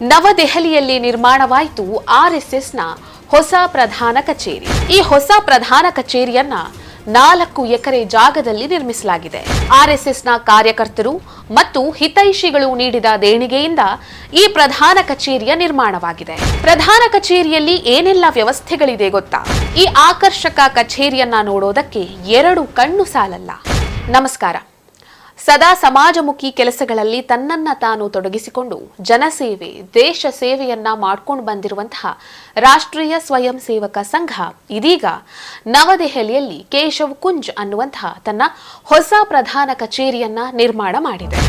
ನವದೆಹಲಿಯಲ್ಲಿ ನಿರ್ಮಾಣವಾಯಿತು ಆರ್ಎಸ್ಎಸ್ನ ಹೊಸ ಪ್ರಧಾನ ಕಚೇರಿ. ಈ ಹೊಸ ಪ್ರಧಾನ ಕಚೇರಿಯನ್ನ 4 ಎಕರೆ ಜಾಗದಲ್ಲಿ ನಿರ್ಮಿಸಲಾಗಿದೆ. ಆರ್ಎಸ್ಎಸ್ನ ಕಾರ್ಯಕರ್ತರು ಮತ್ತು ಹಿತೈಷಿಗಳು ನೀಡಿದ ದೇಣಿಗೆಯಿಂದ ಈ ಪ್ರಧಾನ ಕಚೇರಿಯ ನಿರ್ಮಾಣವಾಗಿದೆ. ಪ್ರಧಾನ ಕಚೇರಿಯಲ್ಲಿ ಏನೆಲ್ಲ ವ್ಯವಸ್ಥೆಗಳಿದೆ ಗೊತ್ತಾ? ಈ ಆಕರ್ಷಕ ಕಚೇರಿಯನ್ನ ನೋಡೋದಕ್ಕೆ 2 ಕಣ್ಣು ಸಾಲಲ್ಲ. ನಮಸ್ಕಾರ. ಸದಾ ಸಮಾಜಮುಖಿ ಕೆಲಸಗಳಲ್ಲಿ ತನ್ನನ್ನ ತಾನು ತೊಡಗಿಸಿಕೊಂಡು ಜನಸೇವೆ, ದೇಶ ಸೇವೆಯನ್ನ ಮಾಡ್ಕೊಂಡು ಬಂದಿರುವಂತಹ ರಾಷ್ಟ್ರೀಯ ಸ್ವಯಂ ಸೇವಕ ಸಂಘ ಇದೀಗ ನವದೆಹಲಿಯಲ್ಲಿ ಕೇಶವ್ ಕುಂಜ್ ಅನ್ನುವಂತಹ ತನ್ನ ಹೊಸ ಪ್ರಧಾನ ಕಚೇರಿಯನ್ನ ನಿರ್ಮಾಣ ಮಾಡಿದೆ.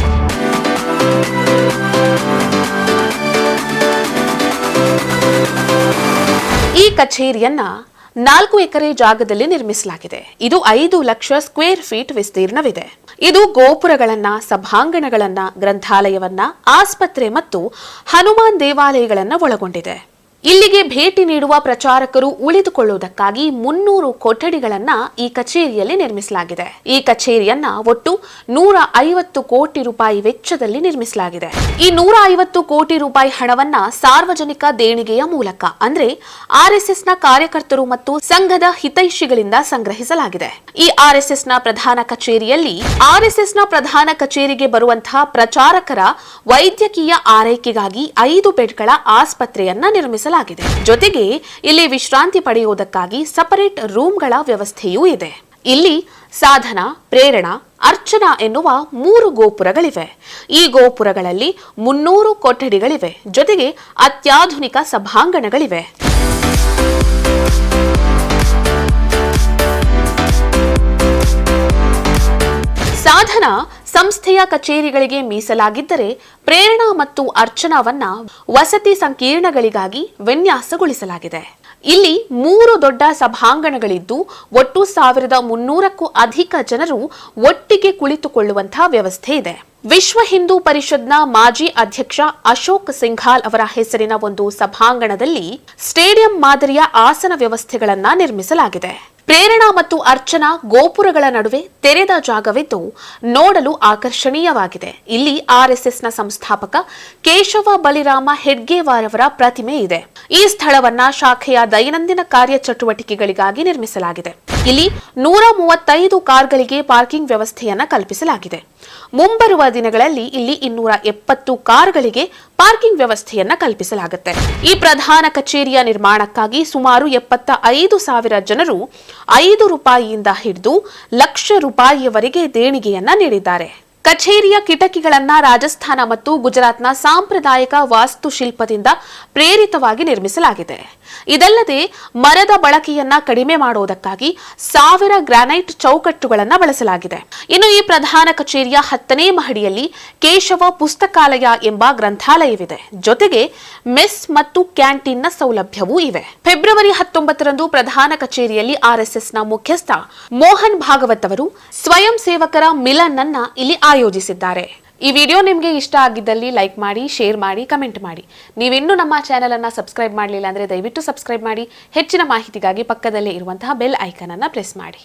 ಈ ಕಚೇರಿಯನ್ನ 4 ಎಕರೆ ಜಾಗದಲ್ಲಿ ನಿರ್ಮಿಸಲಾಗಿದೆ. ಇದು 5 ಲಕ್ಷ ಸ್ಕ್ವೇರ್ ಫೀಟ್ ವಿಸ್ತೀರ್ಣವಿದೆ. ಇದು ಗೋಪುರಗಳನ್ನ, ಸಭಾಂಗಣಗಳನ್ನ, ಗ್ರಂಥಾಲಯವನ್ನ, ಆಸ್ಪತ್ರೆ ಮತ್ತು ಹನುಮಾನ್ ದೇವಾಲಯಗಳನ್ನ ಒಳಗೊಂಡಿದೆ. ಇಲ್ಲಿಗೆ ಭೇಟಿ ನೀಡುವ ಪ್ರಚಾರಕರು ಉಳಿದುಕೊಳ್ಳುವುದಕ್ಕಾಗಿ 300 ಕೊಠಡಿಗಳನ್ನ ಈ ಕಚೇರಿಯಲ್ಲಿ ನಿರ್ಮಿಸಲಾಗಿದೆ. ಈ ಕಚೇರಿಯನ್ನ ಒಟ್ಟು 150 ಕೋಟಿ ರೂಪಾಯಿ ವೆಚ್ಚದಲ್ಲಿ ನಿರ್ಮಿಸಲಾಗಿದೆ. ಈ 150 ಕೋಟಿ ರೂಪಾಯಿ ಹಣವನ್ನ ಸಾರ್ವಜನಿಕ ದೇಣಿಗೆಯ ಮೂಲಕ ಅಂದ್ರೆ ಆರ್ಎಸ್ಎಸ್ನ ಕಾರ್ಯಕರ್ತರು ಮತ್ತು ಸಂಘದ ಹಿತೈಷಿಗಳಿಂದ ಸಂಗ್ರಹಿಸಲಾಗಿದೆ. ಈ ಆರ್ಎಸ್ಎಸ್ನ ಪ್ರಧಾನ ಕಚೇರಿಯಲ್ಲಿ ಆರ್ಎಸ್ಎಸ್ನ ಪ್ರಧಾನ ಕಚೇರಿಗೆ ಬರುವಂತಹ ಪ್ರಚಾರಕರ ವೈದ್ಯಕೀಯ ಆರೈಕೆಗಾಗಿ 5 ಬೆಡ್ಗಳ ಆಸ್ಪತ್ರೆಯನ್ನ ನಿರ್ಮಿಸಲಾಗಿದೆ. ಜೊತೆಗೆ ಇಲ್ಲಿ ವಿಶ್ರಾಂತಿ ಪಡೆಯುವುದಕ್ಕಾಗಿ ಸಪರೇಟ್ ರೂಮ್ಗಳ ವ್ಯವಸ್ಥೆಯೂ ಇದೆ. ಇಲ್ಲಿ ಸಾಧನಾ, ಪ್ರೇರಣಾ, ಅರ್ಚನಾ ಎನ್ನುವ 3 ಗೋಪುರಗಳಿವೆ. ಈ ಗೋಪುರಗಳಲ್ಲಿ 300 ಕೊಠಡಿಗಳಿವೆ. ಜೊತೆಗೆ ಅತ್ಯಾಧುನಿಕ ಸಭಾಂಗಣಗಳಿವೆ. ಸಾಧನಾ ಸಂಸ್ಥೆಯ ಕಚೇರಿಗಳಿಗೆ ಮೀಸಲಾಗಿದ್ದರೆ ಪ್ರೇರಣಾ ಮತ್ತು ಅರ್ಚನಾವನ್ನ ವಸತಿ ಸಂಕೀರ್ಣಗಳಿಗಾಗಿ ವಿನ್ಯಾಸಗೊಳಿಸಲಾಗಿದೆ. ಇಲ್ಲಿ 3 ದೊಡ್ಡ ಸಭಾಂಗಣಗಳಿದ್ದು ಒಟ್ಟು 1300ಕ್ಕೂ ಅಧಿಕ ಜನರು ಒಟ್ಟಿಗೆ ಕುಳಿತುಕೊಳ್ಳುವಂತಹ ವ್ಯವಸ್ಥೆ ಇದೆ. ವಿಶ್ವ ಹಿಂದೂ ಪರಿಷತ್ನ ಮಾಜಿ ಅಧ್ಯಕ್ಷ ಅಶೋಕ್ ಸಿಂಘಾಲ್ ಅವರ ಹೆಸರಿನ ಒಂದು ಸಭಾಂಗಣದಲ್ಲಿ ಸ್ಟೇಡಿಯಂ ಮಾದರಿಯ ಆಸನ ವ್ಯವಸ್ಥೆಗಳನ್ನ ನಿರ್ಮಿಸಲಾಗಿದೆ. ಪ್ರೇರಣಾ ಮತ್ತು ಅರ್ಚನಾ ಗೋಪುರಗಳ ನಡುವೆ ತೆರೆದ ಜಾಗವಿದ್ದು ನೋಡಲು ಆಕರ್ಷಣೀಯವಾಗಿದೆ. ಇಲ್ಲಿ ಆರ್ಎಸ್ಎಸ್ನ ಸಂಸ್ಥಾಪಕ ಕೇಶವ ಬಲಿರಾಮ ಹೆಡ್ಗೇವಾರ್ ಅವರ ಪ್ರತಿಮೆ ಇದೆ. ಈ ಸ್ಥಳವನ್ನ ಶಾಖೆಯ ದೈನಂದಿನ ಕಾರ್ಯಚಟುವಟಿಕೆಗಳಿಗಾಗಿ ನಿರ್ಮಿಸಲಾಗಿದೆ. ಇಲ್ಲಿ 135 ಕಾರ್ಗಳಿಗೆ ಪಾರ್ಕಿಂಗ್ ವ್ಯವಸ್ಥೆಯನ್ನ ಕಲ್ಪಿಸಲಾಗಿದೆ. ಮುಂಬರುವ ದಿನಗಳಲ್ಲಿ ಇಲ್ಲಿ 270 ಕಾರ್ಗಳಿಗೆ ಪಾರ್ಕಿಂಗ್ ವ್ಯವಸ್ಥೆಯನ್ನ ಕಲ್ಪಿಸಲಾಗುತ್ತೆ. ಈ ಪ್ರಧಾನ ಕಚೇರಿಯ ನಿರ್ಮಾಣಕ್ಕಾಗಿ ಸುಮಾರು 75,000 ಜನರು 5 ರೂಪಾಯಿಯಿಂದ ಹಿಡಿದು ಲಕ್ಷ ರೂಪಾಯಿಯವರೆಗೆ ದೇಣಿಗೆಯನ್ನ ನೀಡಿದ್ದಾರೆ. ಕಚೇರಿಯ ಕಿಟಕಿಗಳನ್ನ ರಾಜಸ್ಥಾನ ಮತ್ತು ಗುಜರಾತ್ನ ಸಾಂಪ್ರದಾಯಿಕ ವಾಸ್ತುಶಿಲ್ಪದಿಂದ ಪ್ರೇರಿತವಾಗಿ ನಿರ್ಮಿಸಲಾಗಿದೆ. ಇದಲ್ಲದೆ ಮರದ ಬಳಕೆಯನ್ನ ಕಡಿಮೆ ಮಾಡುವುದಕ್ಕಾಗಿ 1000 ಗ್ರಾನೈಟ್ ಚೌಕಟ್ಟುಗಳನ್ನು ಬಳಸಲಾಗಿದೆ. ಇನ್ನು ಈ ಪ್ರಧಾನ ಕಚೇರಿಯ 10ನೇ ಮಹಡಿಯಲ್ಲಿ ಕೇಶವ ಪುಸ್ತಕಾಲಯ ಎಂಬ ಗ್ರಂಥಾಲಯವಿದೆ. ಜೊತೆಗೆ ಮೆಸ್ ಮತ್ತು ಕ್ಯಾಂಟೀನ್ನ ಸೌಲಭ್ಯವೂ ಇವೆ. ಫೆಬ್ರವರಿ 19ರಂದು ಪ್ರಧಾನ ಕಚೇರಿಯಲ್ಲಿ ಆರ್ಎಸ್ಎಸ್ನ ಮುಖ್ಯಸ್ಥ ಮೋಹನ್ ಭಾಗವತ್ ಅವರು ಸ್ವಯಂ ಸೇವಕರ ಮಿಲನ್ ಅನ್ನ ಇಲ್ಲಿ ಆಯೋಜಿಸಿದ್ದಾರೆ. ಈ ವಿಡಿಯೋ ನಿಮಗೆ ಇಷ್ಟ ಆಗಿದ್ದಲ್ಲಿ ಲೈಕ್ ಮಾಡಿ, ಶೇರ್ ಮಾಡಿ, ಕಮೆಂಟ್ ಮಾಡಿ. ನೀವಿನ್ನೂ ನಮ್ಮ ಚಾನೆಲ್ ಅನ್ನ ಸಬ್ಸ್ಕ್ರೈಬ್ ಮಾಡಲಿಲ್ಲ ಅಂದ್ರೆ ದಯವಿಟ್ಟು ಸಬ್ಸ್ಕ್ರೈಬ್ ಮಾಡಿ. ಹೆಚ್ಚಿನ ಮಾಹಿತಿಗಾಗಿ ಪಕ್ಕದಲ್ಲೇ ಇರುವಂತಹ ಬೆಲ್ ಐಕಾನ್ ಅನ್ನ ಪ್ರೆಸ್ ಮಾಡಿ.